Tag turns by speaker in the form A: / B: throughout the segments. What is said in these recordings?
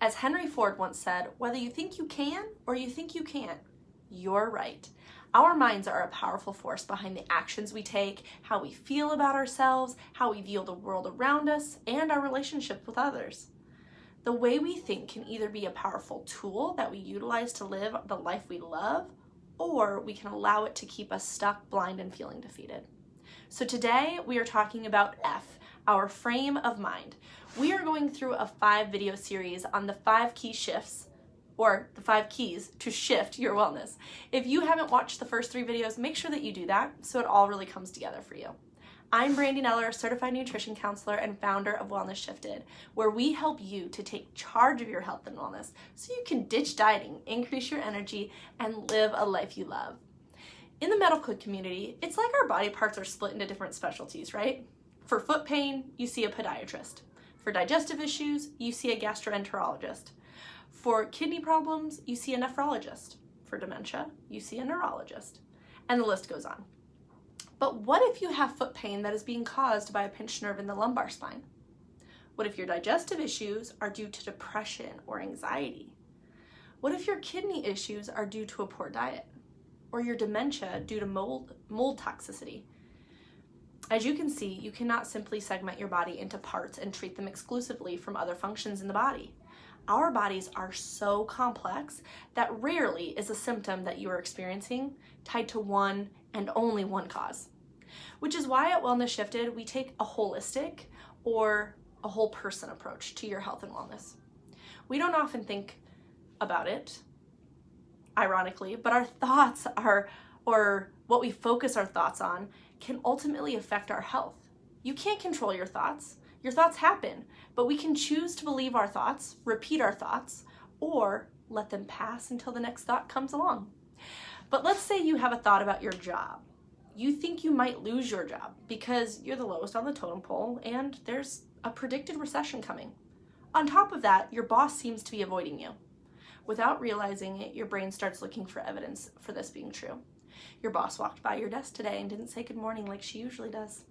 A: As Henry Ford once said, whether you think you can or you think you can't, you're right. Our minds are a powerful force behind the actions we take, how we feel about ourselves, how we view the world around us, and our relationship with others. The way we think can either be a powerful tool that we utilize to live the life we love, or we can allow it to keep us stuck, blind, and feeling defeated. So today we are talking about F, our frame of mind. We are going through a 5-video series on the 5 key shifts, or the 5 keys to shift your wellness. If you haven't watched the first 3 videos, make sure that you do that so it all really comes together for you. I'm Brandy Neller, certified nutrition counselor and founder of Wellness Shifted, where we help you to take charge of your health and wellness so you can ditch dieting, increase your energy, and live a life you love. In the medical community, it's like our body parts are split into different specialties, right? For foot pain, you see a podiatrist. For digestive issues, you see a gastroenterologist. For kidney problems, you see a nephrologist. For dementia, you see a neurologist. And the list goes on. But what if you have foot pain that is being caused by a pinched nerve in the lumbar spine? What if your digestive issues are due to depression or anxiety? What if your kidney issues are due to a poor diet? Or your dementia due to mold toxicity? As you can see, you cannot simply segment your body into parts and treat them exclusively from other functions in the body. Our bodies are so complex that rarely is a symptom that you are experiencing tied to one and only one cause. Which is why at Wellness Shifted, we take a holistic or a whole person approach to your health and wellness. We don't often think about it, ironically, but our thoughts are, or what we focus our thoughts on, can ultimately affect our health. You can't control your thoughts. Your thoughts happen, but we can choose to believe our thoughts, repeat our thoughts, or let them pass until the next thought comes along. But let's say you have a thought about your job. You think you might lose your job because you're the lowest on the totem pole and there's a predicted recession coming. On top of that, your boss seems to be avoiding you. Without realizing it, your brain starts looking for evidence for this being true. Your boss walked by your desk today and didn't say good morning like she usually does.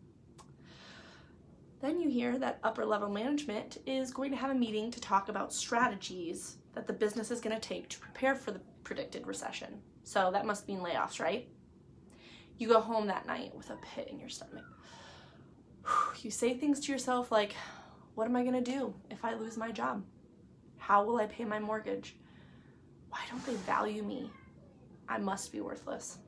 A: Then you hear that upper level management is going to have a meeting to talk about strategies that the business is going to take to prepare for the predicted recession. So that must mean layoffs, right? You go home that night with a pit in your stomach. You say things to yourself like, what am I going to do if I lose my job? How will I pay my mortgage? Why don't they value me? I must be worthless.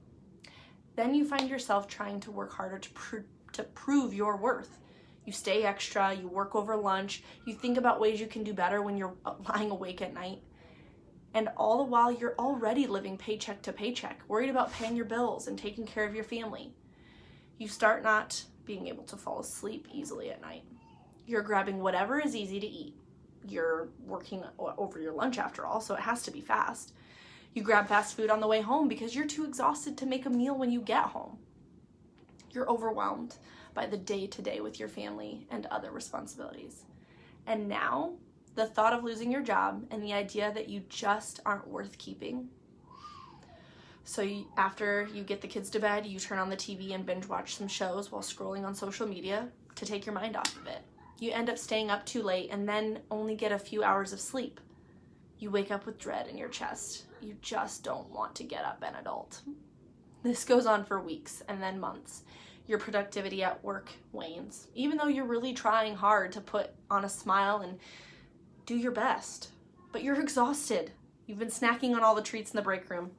A: Then you find yourself trying to work harder to prove your worth. You stay extra, you work over lunch, you think about ways you can do better when you're lying awake at night. And all the while, you're already living paycheck to paycheck, worried about paying your bills and taking care of your family. You start not being able to fall asleep easily at night. You're grabbing whatever is easy to eat. You're working over your lunch after all, so it has to be fast. You grab fast food on the way home because you're too exhausted to make a meal when you get home. You're overwhelmed by the day-to-day with your family and other responsibilities. And now, the thought of losing your job and the idea that you just aren't worth keeping. So after you get the kids to bed, you turn on the TV and binge watch some shows while scrolling on social media to take your mind off of it. You end up staying up too late and then only get a few hours of sleep. You wake up with dread in your chest. You just don't want to get up and adult. This goes on for weeks and then months. Your productivity at work wanes, even though you're really trying hard to put on a smile and do your best. But you're exhausted. You've been snacking on all the treats in the break room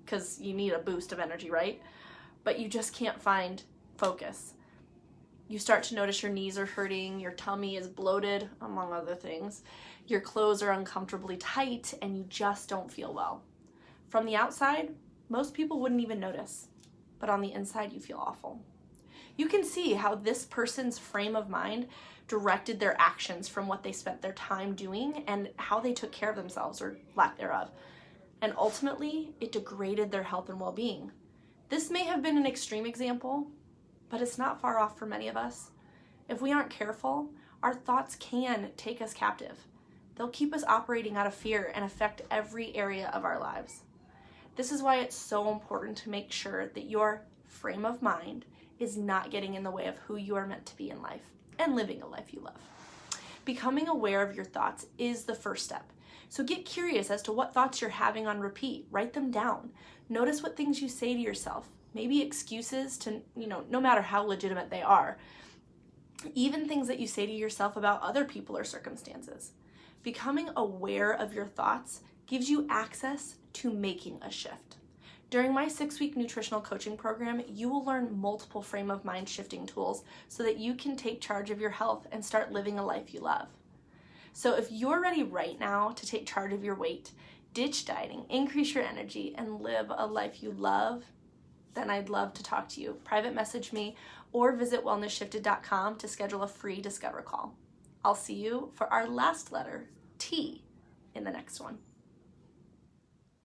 A: because you need a boost of energy, right? But you just can't find focus. You start to notice your knees are hurting, your tummy is bloated, among other things. Your clothes are uncomfortably tight, and you just don't feel well. From the outside, most people wouldn't even notice, but on the inside, you feel awful. You can see how this person's frame of mind directed their actions from what they spent their time doing and how they took care of themselves or lack thereof. And ultimately, it degraded their health and well-being. This may have been an extreme example, but it's not far off for many of us. If we aren't careful, our thoughts can take us captive. They'll keep us operating out of fear and affect every area of our lives. This is why it's so important to make sure that your frame of mind is not getting in the way of who you are meant to be in life and living a life you love. Becoming aware of your thoughts is the first step. So get curious as to what thoughts you're having on repeat. Write them down. Notice what things you say to yourself. Maybe excuses to, no matter how legitimate they are. Even things that you say to yourself about other people or circumstances. Becoming aware of your thoughts gives you access to making a shift. During my 6-week nutritional coaching program, you will learn multiple frame of mind shifting tools so that you can take charge of your health and start living a life you love. So if you're ready right now to take charge of your weight, ditch dieting, increase your energy, and live a life you love, then I'd love to talk to you. Private message me or visit wellnessshifted.com to schedule a free discover call. I'll see you for our last letter, T, in the next one.